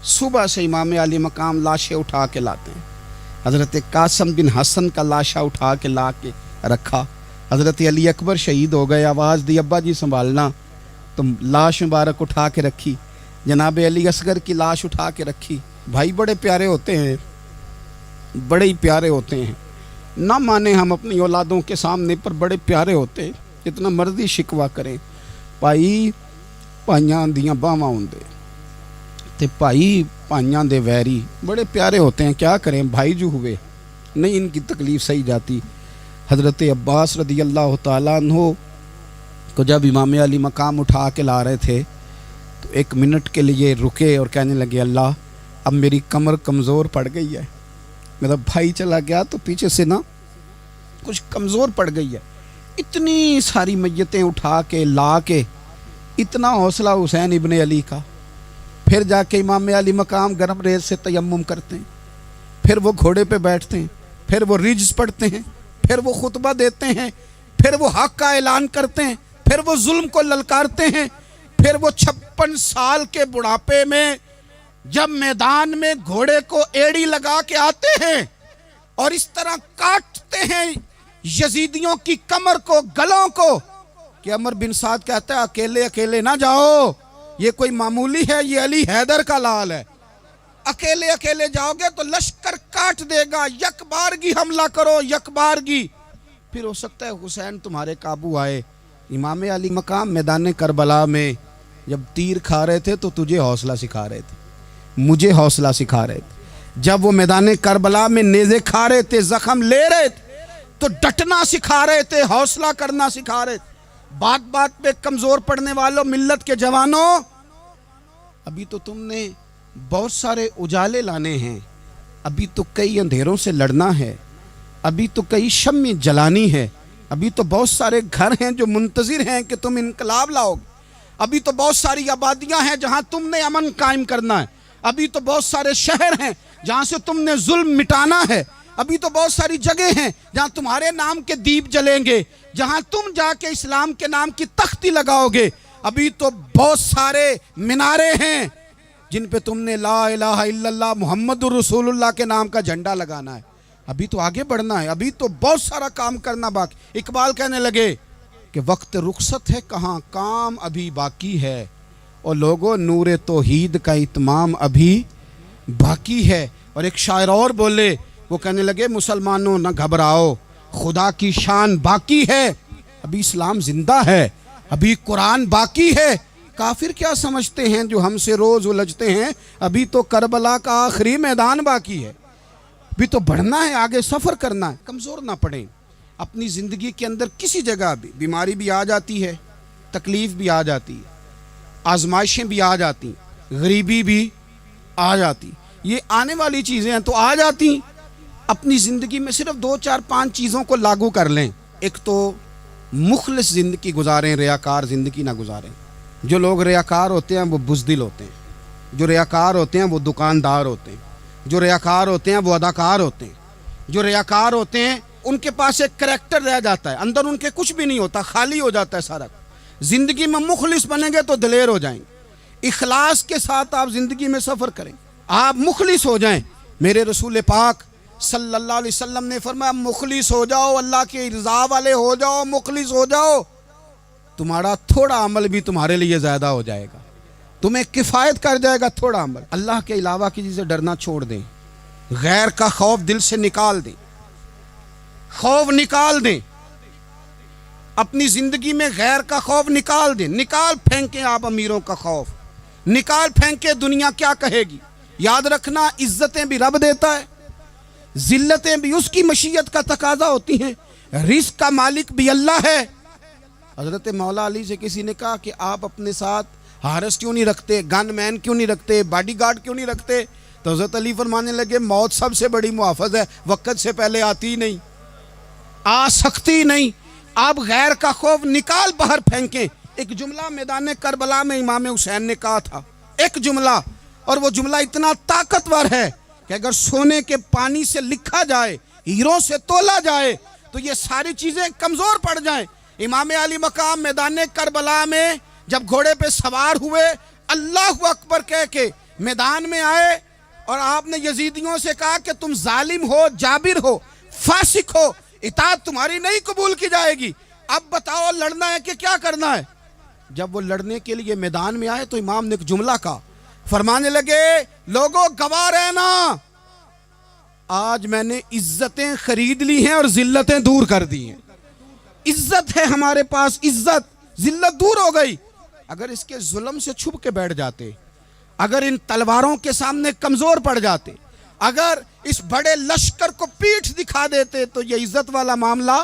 صبح سے امام علی مقام لاشیں اٹھا کے لاتے ہیں۔ حضرت قاسم بن حسن کا لاشا اٹھا کے لا کے رکھا، حضرت علی اکبر شہید ہو گئے، آواز دی ابا جی سنبھالنا، تو لاش مبارک اٹھا کے رکھی، جناب علی اصغر کی لاش اٹھا کے رکھی۔ بھائی بڑے پیارے ہوتے ہیں، بڑے ہی پیارے ہوتے ہیں، نہ مانے ہم اپنی اولادوں کے سامنے، پر بڑے پیارے ہوتے ہیں، جتنا مرضی شکوہ کریں۔ بھائی پائیاں دیاں باواں ہوندے تے بھائی پائیاں دے ویری، بڑے پیارے ہوتے ہیں، کیا کریں بھائی جو ہوئے نہیں ان کی تکلیف سہی جاتی۔ حضرت عباس رضی اللہ تعالیٰ عنہ کو جب امام علی مقام اٹھا کے لا رہے تھے تو 1 منٹ کے لیے رکے اور کہنے لگے اللہ اب میری کمر کمزور پڑ گئی ہے، میرا بھائی چلا گیا تو پیچھے سے نا کچھ کمزور پڑ گئی ہے۔ اتنی ساری میتیں اٹھا کے لا کے، اتنا حوصلہ حسین ابن علی کا، پھر جا کے امام علی مقام گرم ریت سے تیمم کرتے ہیں، پھر وہ گھوڑے پہ بیٹھتے ہیں، پھر وہ رجز پڑھتے ہیں، پھر وہ خطبہ دیتے ہیں، پھر وہ حق کا اعلان کرتے ہیں، پھر وہ ظلم کو للکارتے ہیں، پھر وہ 56 سال کے بڑھاپے میں جب میدان میں گھوڑے کو ایڑی لگا کے آتے ہیں اور اس طرح کاٹتے ہیں یزیدیوں کی کمر کو، گلوں کو، کہ عمر بن سعد کہتا ہے اکیلے اکیلے نہ جاؤ، یہ کوئی معمولی ہے، یہ علی حیدر کا لال ہے، اکیلے اکیلے جاؤ گے تو لشکر کاٹ دے گا، یک بارگی حملہ کرو، یک بارگی، پھر ہو سکتا ہے حسین تمہارے قابو آئے۔ امام علی مقام میدان کربلا میں جب تیر کھا رہے تھے تو تجھے حوصلہ سکھا رہے تھے، مجھے حوصلہ سکھا رہے تھے۔ جب وہ میدان کربلا میں نیزے کھا رہے تھے، زخم لے رہے تھے تو ڈٹنا سکھا رہے تھے، حوصلہ کرنا سکھا رہے تھے۔ بات بات پہ کمزور پڑنے والوں، ملت کے جوانوں، ابھی تو تم نے بہت سارے اجالے لانے ہیں، ابھی تو کئی اندھیروں سے لڑنا ہے، ابھی تو کئی شمع جلانی ہے، ابھی تو بہت سارے گھر ہیں جو منتظر ہیں کہ تم انقلاب لاؤ گے، ابھی تو بہت ساری آبادیاں ہیں جہاں تم نے امن قائم کرنا ہے، ابھی تو بہت سارے شہر ہیں جہاں سے تم نے ظلم مٹانا ہے، ابھی تو بہت ساری جگہ ہیں جہاں تمہارے نام کے دیپ جلیں گے، جہاں تم جا کے اسلام کے نام کی تختی لگاؤ گے، ابھی تو بہت سارے مینارے ہیں جن پہ تم نے لا الہ الا اللہ محمد الرسول اللہ کے نام کا جھنڈا لگانا ہے، ابھی تو آگے بڑھنا ہے، ابھی تو بہت سارا کام کرنا باقی۔ اقبال کہنے لگے کہ وقت رخصت ہے کہاں، کام ابھی باقی ہے، اور لوگوں نور توحید کا اتمام ابھی باقی ہے۔ اور ایک شاعر اور بولے، وہ کہنے لگے مسلمانوں نہ گھبراؤ، خدا کی شان باقی ہے، ابھی اسلام زندہ ہے، ابھی قرآن باقی ہے۔ کافر کیا سمجھتے ہیں جو ہم سے روز الجھتے ہیں، ابھی تو کربلا کا آخری میدان باقی ہے، ابھی تو بڑھنا ہے، آگے سفر کرنا ہے۔ کمزور نہ پڑیں، اپنی زندگی کے اندر کسی جگہ بھی بیماری بھی آ جاتی ہے، تکلیف بھی آ جاتی ہے، آزمائشیں بھی آ جاتی، غریبی بھی آ جاتی، یہ آنے والی چیزیں ہیں تو آ جاتی۔ اپنی زندگی میں صرف 2 4 5 چیزوں کو لاگو کر لیں۔ ایک تو مخلص زندگی گزاریں، ریاکار زندگی نہ گزاریں۔ جو لوگ ریاکار ہوتے ہیں وہ بزدل ہوتے ہیں، جو ریاکار ہوتے ہیں وہ دکاندار ہوتے ہیں، جو ریاکار ہوتے ہیں وہ اداکار ہوتے ہیں، جو ریاکار ہوتے ہیں ان کے پاس ایک کریکٹر رہ جاتا ہے، اندر ان کے کچھ بھی نہیں ہوتا، خالی ہو جاتا ہے سارا۔ زندگی میں مخلص بنیں گے تو دلیر ہو جائیں گے، اخلاص کے ساتھ آپ زندگی میں سفر کریں، آپ مخلص ہو جائیں۔ میرے رسول پاک صلی اللہ علیہ وسلم نے فرمایا مخلص ہو جاؤ، اللہ کی رضا والے ہو جاؤ، مخلص ہو جاؤ، تمہارا تھوڑا عمل بھی تمہارے لیے زیادہ ہو جائے گا، تمہیں کفایت کر جائے گا تھوڑا عمل۔ اللہ کے علاوہ کسی سے ڈرنا چھوڑ دیں، غیر کا خوف دل سے نکال دیں، خوف نکال دیں، اپنی زندگی میں غیر کا خوف نکال دیں، نکال پھینکیں آپ امیروں کا خوف، نکال پھینکیں دنیا کیا کہے گی۔ یاد رکھنا عزتیں بھی رب دیتا ہے، ذلتیں بھی اس کی مشیت کا تقاضا ہوتی ہیں، رزق کا مالک بھی اللہ ہے۔ حضرت مولا علی سے کسی نے کہا کہ آپ اپنے ساتھ حارس کیوں نہیں رکھتے، گن مین کیوں نہیں رکھتے، باڈی گارڈ کیوں نہیں رکھتے؟ تو حضرت علی فرمانے لگے موت سب سے بڑی محافظ ہے، وقت سے پہلے آتی نہیں، آ سکتی نہیں۔ آپ غیر کا خوف نکال باہر پھینکیں۔ ایک جملہ میدان کربلا میں امام حسین نے کہا تھا، ایک جملہ، اور وہ جملہ اتنا طاقتور ہے کہ اگر سونے کے پانی سے لکھا جائے، ہیروں سے تولا جائے تو یہ ساری چیزیں کمزور پڑ جائیں۔ امام علی مقام میدان کربلا میں جب گھوڑے پہ سوار ہوئے، اللہ اکبر کہہ کے میدان میں آئے، اور آپ نے یزیدیوں سے کہا کہ تم ظالم ہو، جابر ہو، فاسق ہو، اطاعت تمہاری نہیں قبول کی جائے گی، اب بتاؤ لڑنا ہے کہ کیا کرنا ہے۔ جب وہ لڑنے کے لیے میدان میں آئے تو امام نے ایک جملہ کہا، فرمانے لگے لوگوں گواہ رہنا، آج میں نے عزتیں خرید لی ہیں اور ذلتیں دور کر دی ہیں۔ عزت ہے ہمارے پاس، عزت، ذلت دور ہو گئی۔ اگر اس کے ظلم سے چھپ کے بیٹھ جاتے، اگر ان تلواروں کے سامنے کمزور پڑ جاتے، اگر اس بڑے لشکر کو پیٹھ دکھا دیتے تو یہ عزت والا معاملہ،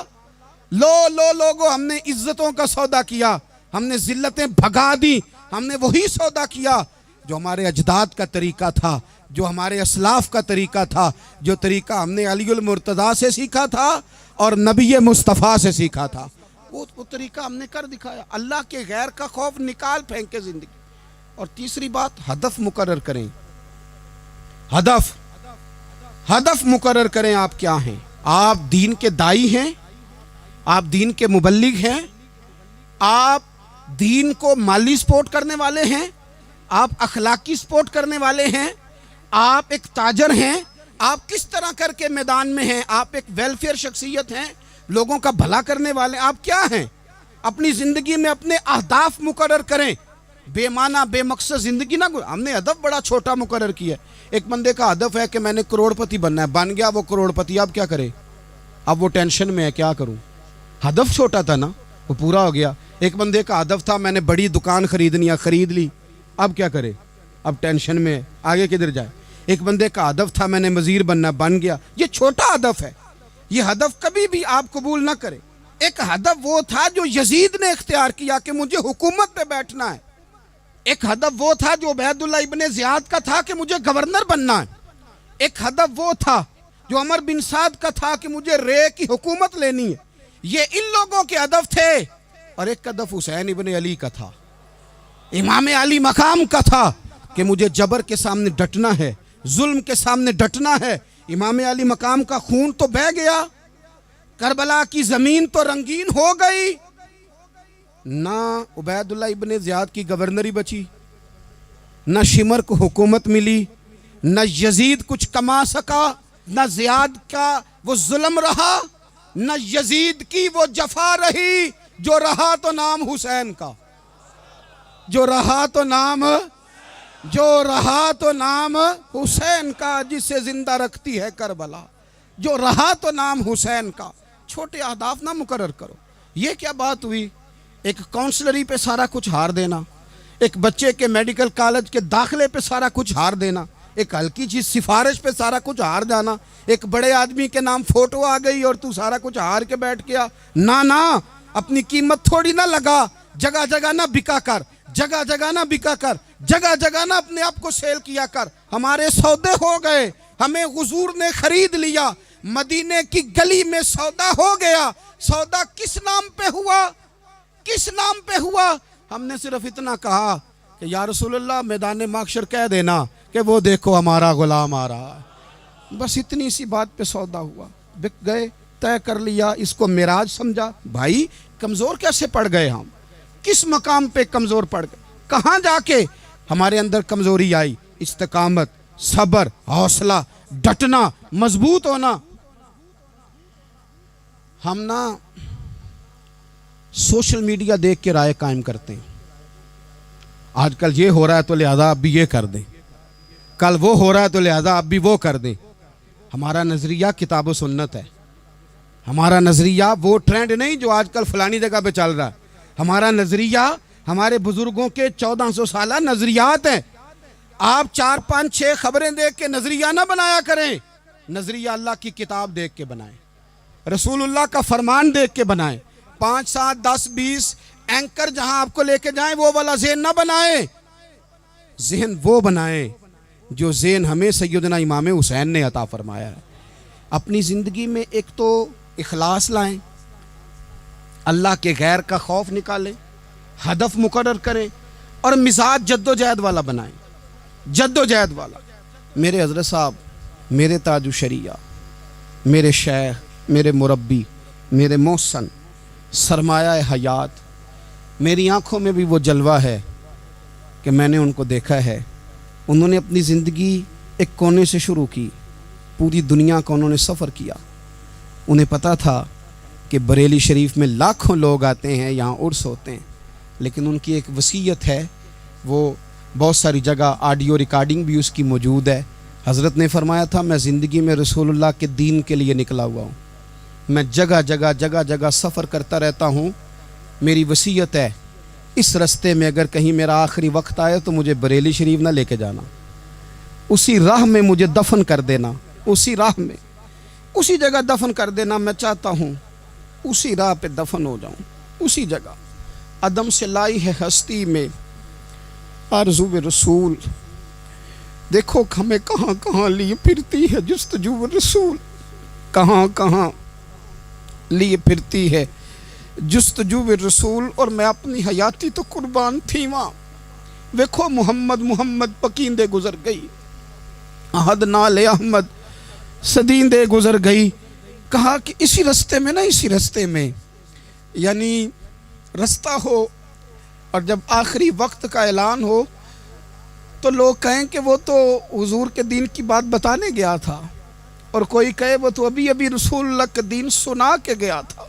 لوگوں ہم نے عزتوں کا سودا کیا، ہم نے ذلتیں بھگا دی، ہم نے وہی سودا کیا جو ہمارے اجداد کا طریقہ تھا، جو ہمارے اسلاف کا طریقہ تھا، جو طریقہ ہم نے علی المرتضیٰ سے سیکھا تھا اور نبی مصطفیٰ سے سیکھا تھا، وہ طریقہ ہم نے کر دکھایا۔ اللہ کے غیر کا خوف نکال پھینکے زندگی۔ اور تیسری بات، ہدف مقرر کریں، ہدف مقرر کریں۔ آپ کیا ہیں؟ آپ دین کے دائی ہیں، آپ دین کے مبلغ ہیں، آپ دین کو مالی سپورٹ کرنے والے ہیں، آپ اخلاقی سپورٹ کرنے والے ہیں، آپ ایک تاجر ہیں، آپ کس طرح کر کے میدان میں ہیں، آپ ایک ویلفیئر شخصیت ہیں، لوگوں کا بھلا کرنے والے، آپ کیا ہیں؟ اپنی زندگی میں اپنے اہداف مقرر کریں، بے معنی بے مقصد زندگی نہ ہم نے ہدف بڑا چھوٹا مقرر کیا ہے۔ ایک بندے کا ہدف ہے کہ میں نے کروڑ پتی بننا ہے، بن گیا وہ کروڑ پتی، اب کیا کرے؟ اب وہ ٹینشن میں ہے، کیا کروں؟ ہدف چھوٹا تھا نا، وہ پورا ہو گیا۔ ایک بندے کا ہدف تھا میں نے بڑی دکان خریدنی ہے، خرید لی، اب کیا کرے؟ اب ٹینشن میں ہے، آگے کدھر جائے؟ ایک بندے کا ہدف تھا میں نے وزیر بننا، بن گیا، یہ چھوٹا ہدف ہے، یہ ہدف کبھی بھی آپ قبول نہ کریں۔ ایک ہدف وہ تھا جو یزید نے اختیار کیا کہ مجھے حکومت پہ بیٹھنا ہے، ایک ہدف وہ تھا جو عبید اللہ ابن زیاد کا تھا کہ مجھے گورنر بننا ہے، ایک ہدف وہ تھا جو عمر بن سعد کا تھا کہ مجھے رے کی حکومت لینی ہے۔ یہ ان لوگوں کے ہدف تھے، اور ایک ہدف حسین ابن علی کا تھا، امام علی مقام کا تھا کہ مجھے جبر کے سامنے ڈٹنا ہے، ظلم کے سامنے ڈٹنا ہے۔ امام علی مقام کا خون تو بہہ گیا، کربلا کی زمین تو رنگین ہو گئی، نہ عبید اللہ ابن زیاد کی گورنری بچی، نہ شمر کو حکومت ملی، نہ یزید کچھ کما سکا، نہ زیاد کا وہ ظلم رہا، نہ یزید کی وہ جفا رہی، جو رہا تو نام حسین کا، جو رہا تو نام حسین کا، جسے زندہ رکھتی ہے کربلا، جو رہا تو نام حسین کا۔ چھوٹے اہداف نہ مقرر کرو۔ یہ کیا بات ہوئی؟ ایک کونسلری پہ سارا کچھ ہار دینا، ایک بچے کے میڈیکل کالج کے داخلے پہ سارا کچھ ہار دینا، ایک ہلکی چیز سفارش پہ سارا کچھ ہار جانا، ایک بڑے آدمی کے نام فوٹو آ گئی اور تو سارا کچھ ہار کے بیٹھ گیا۔ نہ اپنی قیمت تھوڑی نہ لگا، جگہ جگہ نہ بکا کر، جگہ جگہ نہ بکا کر، جگہ جگہ نہ اپنے آپ کو سیل کیا کر۔ ہمارے سودے ہو گئے، ہمیں حضور نے خرید لیا، مدینے کی گلی میں سودا ہو گیا۔ سودا کس نام پہ ہوا؟ کس نام پہ ہوا؟ ہم نے صرف اتنا کہا کہ یا رسول اللہ میدان محشر کہہ دینا کہ وہ دیکھو ہمارا غلام آ رہا ہے، بس اتنی سی بات پہ سودا ہوا، بک گئے، طے کر لیا، اس کو معراج سمجھا۔ بھائی کمزور کیسے پڑ گئے ہم؟ کس مقام پہ کمزور پڑ گئے؟ کہاں جا کے ہمارے اندر کمزوری آئی؟ استقامت، صبر، حوصلہ، ڈٹنا، مضبوط ہونا۔ ہم نا سوشل میڈیا دیکھ کے رائے قائم کرتے ہیں، آج کل یہ ہو رہا ہے تو لہذا اب بھی یہ کر دیں، کل وہ ہو رہا ہے تو لہذا اب بھی وہ کر دیں۔ ہمارا نظریہ کتاب و سنت ہے، ہمارا نظریہ وہ ٹرینڈ نہیں جو آج کل فلانی جگہ پہ چل رہا ہے، ہمارا نظریہ ہمارے بزرگوں کے 1400 سالہ نظریات ہیں۔ آپ 4 5 6 خبریں دیکھ کے نظریہ نہ بنایا کریں، نظریہ اللہ کی کتاب دیکھ کے بنائیں، رسول اللہ کا فرمان دیکھ کے بنائیں۔ 5 7 10 20 اینکر جہاں آپ کو لے کے جائیں وہ والا ذہن نہ بنائیں، ذہن وہ بنائیں جو ذہن ہمیں سیدنا امام حسین نے عطا فرمایا ہے۔ اپنی زندگی میں ایک تو اخلاص لائیں، اللہ کے غیر کا خوف نکالیں، ہدف مقرر کریں، اور مزاج جد و جہد والا بنائیں، جد و جہد والا۔ میرے حضرت صاحب، میرے تاج الشریعہ، میرے شیخ، میرے مربی، میرے محسن، سرمایہ حیات، میری آنکھوں میں بھی وہ جلوہ ہے کہ میں نے ان کو دیکھا ہے۔ انہوں نے اپنی زندگی ایک کونے سے شروع کی، پوری دنیا کا انہوں نے سفر کیا۔ انہیں پتہ تھا کہ بریلی شریف میں لاکھوں لوگ آتے ہیں، یہاں عرس ہوتے ہیں، لیکن ان کی ایک وصیت ہے، وہ بہت ساری جگہ آڈیو ریکارڈنگ بھی اس کی موجود ہے۔ حضرت نے فرمایا تھا میں زندگی میں رسول اللہ کے دین کے لیے نکلا ہوا ہوں، میں جگہ جگہ سفر کرتا رہتا ہوں، میری وصیت ہے اس رستے میں اگر کہیں میرا آخری وقت آئے تو مجھے بریلی شریف نہ لے کے جانا، اسی راہ میں مجھے دفن کر دینا، اسی راہ میں، اسی جگہ دفن کر دینا۔ میں چاہتا ہوں اسی راہ پہ دفن ہو جاؤں، اسی جگہ۔ عدم سے لائی ہے ہستی میں آرزو رسول، دیکھو ہمیں کہاں کہاں لیے پھرتی ہے جستجو رسول، کہاں کہاں لیے پھرتی ہے جستجو رسول، اور میں اپنی حیاتی تو قربان تھی وہاں۔ دیکھو محمد پکیندے گزر گئی، احد نال احمد صدیندے گزر گئی۔ کہا کہ اسی رستے میں نا، اسی رستے میں، یعنی رستہ ہو اور جب آخری وقت کا اعلان ہو تو لوگ کہیں کہ وہ تو حضور کے دین کی بات بتانے گیا تھا، اور کوئی کہے وہ تو ابھی ابھی رسول اللہ کا دین سنا کے گیا تھا،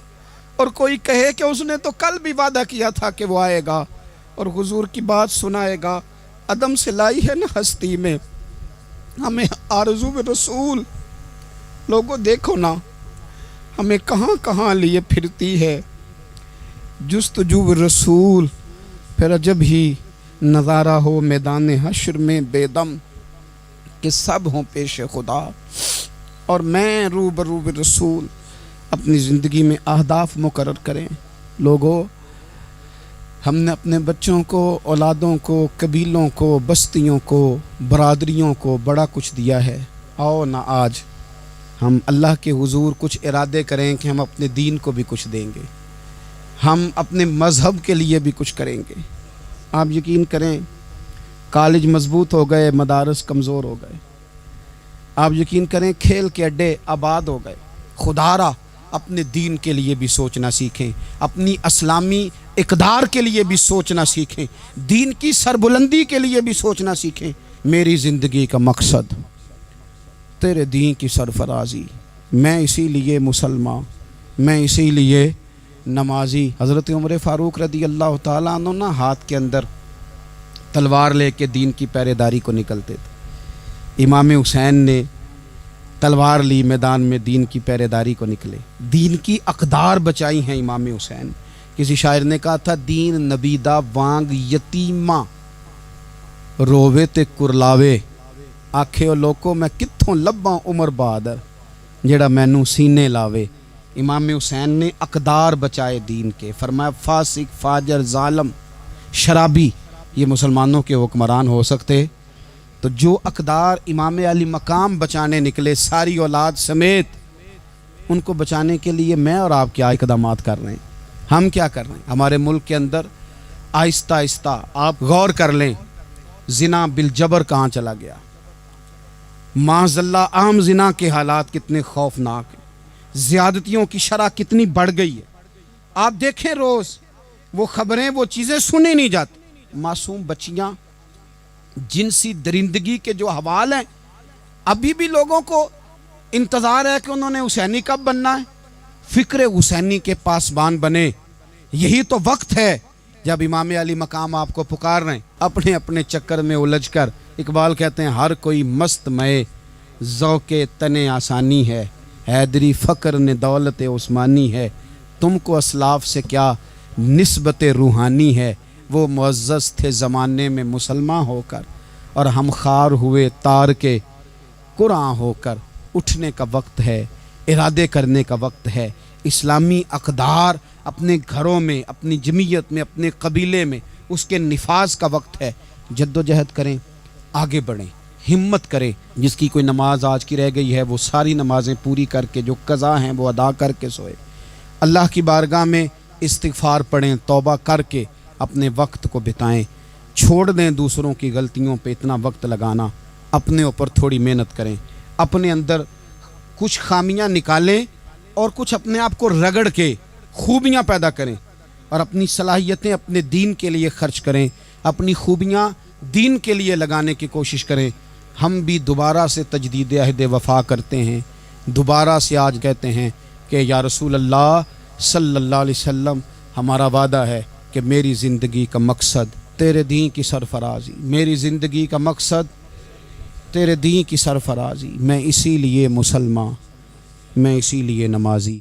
اور کوئی کہے کہ اس نے تو کل بھی وعدہ کیا تھا کہ وہ آئے گا اور حضور کی بات سنائے گا۔ عدم سے لائی ہے نا ہستی میں ہمیں آرزو رسول۔ لوگوں دیکھو نا ہمیں کہاں کہاں لیے پھرتی ہے جستجو رسول۔ پھر عجب ہی نظارہ ہو میدان حشر میں بے دم کہ سب ہوں پیش خدا، اور میں روبرو رسول۔ اپنی زندگی میں اہداف مقرر کریں لوگوں۔ ہم نے اپنے بچوں کو، اولادوں کو، قبیلوں کو، بستیوں کو، برادریوں کو بڑا کچھ دیا ہے۔ آؤ نہ آج ہم اللہ کے حضور کچھ ارادے کریں کہ ہم اپنے دین کو بھی کچھ دیں گے، ہم اپنے مذہب کے لیے بھی کچھ کریں گے۔ آپ یقین کریں کالج مضبوط ہو گئے، مدارس کمزور ہو گئے۔ آپ یقین کریں کھیل کے اڈے آباد ہو گئے۔ خدا را اپنے دین کے لیے بھی سوچنا سیکھیں، اپنی اسلامی اقدار کے لیے بھی سوچنا سیکھیں، دین کی سربلندی کے لیے بھی سوچنا سیکھیں۔ میری زندگی کا مقصد تیرے دین کی سرفرازی، میں اسی لیے مسلمان، میں اسی لیے نمازی۔ حضرت عمر فاروق رضی اللہ تعالیٰ عنہ نا ہاتھ کے اندر تلوار لے کے دین کی پہرے داری کو نکلتے تھے۔ امام حسین نے تلوار لی، میدان میں دین کی پہرے داری کو نکلے، دین کی اقدار بچائی ہیں امام حسین۔ کسی شاعر نے کہا تھا دین نبی دا وانگ یتیمہ رووے تے کرلاوے، آکھے او لوکو میں کتھوں لباں عمر بہادر جڑا مینوں سینے لاوے۔ امام حسین نے اقدار بچائے دین کے۔ فرمایا فاسق، فاجر، ظالم، شرابی یہ مسلمانوں کے حکمران ہو سکتے؟ تو جو اقدار امام علی مقام بچانے نکلے ساری اولاد سمیت، ان کو بچانے کے لیے میں اور آپ کیا اقدامات کر رہے ہیں؟ ہم کیا کر رہے ہیں؟ ہمارے ملک کے اندر آہستہ آہستہ آپ غور کر لیں زنا بالجبر کہاں چلا گیا۔ معاذ اللہ عام زنا کے حالات کتنے خوفناک ہیں، زیادتیوں کی شرح کتنی بڑھ گئی ہے۔ آپ دیکھیں روز وہ خبریں، وہ چیزیں سنی نہیں جاتی۔ معصوم بچیاں، جنسی درندگی کے جو حوال ہیں، ابھی بھی لوگوں کو انتظار ہے کہ انہوں نے حسینی کب بننا ہے، فکر حسینی کے پاسبان بنے۔ یہی تو وقت ہے جب امام علی مقام آپ کو پکار رہے ہیں۔ اپنے اپنے چکر میں الجھ کر اقبال کہتے ہیں ہر کوئی مست مئے ذوق تن آسانی ہے، حیدری فقر نے دولت عثمانی ہے، تم کو اسلاف سے کیا نسبت روحانی ہے، وہ معزز تھے زمانے میں مسلمان ہو کر، اور ہم خار ہوئے تار کے قرآن ہو کر۔ اٹھنے کا وقت ہے، ارادے کرنے کا وقت ہے۔ اسلامی اقدار اپنے گھروں میں، اپنی جمعیت میں، اپنے قبیلے میں اس کے نفاذ کا وقت ہے۔ جد و جہد کریں، آگے بڑھیں، ہمت کریں۔ جس کی کوئی نماز آج کی رہ گئی ہے وہ ساری نمازیں پوری کر کے، جو قضا ہیں وہ ادا کر کے سوئے۔ اللہ کی بارگاہ میں استغفار پڑھیں، توبہ کر کے اپنے وقت کو بتائیں۔ چھوڑ دیں دوسروں کی غلطیوں پہ اتنا وقت لگانا، اپنے اوپر تھوڑی محنت کریں، اپنے اندر کچھ خامیاں نکالیں اور کچھ اپنے آپ کو رگڑ کے خوبیاں پیدا کریں، اور اپنی صلاحیتیں اپنے دین کے لیے خرچ کریں، اپنی خوبیاں دین کے لیے لگانے کی کوشش کریں۔ ہم بھی دوبارہ سے تجدید عہد وفا کرتے ہیں، دوبارہ سے آج کہتے ہیں کہ یا رسول اللہ صلی اللہ علیہ وسلم، ہمارا وعدہ ہے کہ میری زندگی کا مقصد تیرے دین کی سرفرازی، میری زندگی کا مقصد تیرے دین کی سرفرازی، میں اسی لیے مسلمان، میں اسی لیے نمازی۔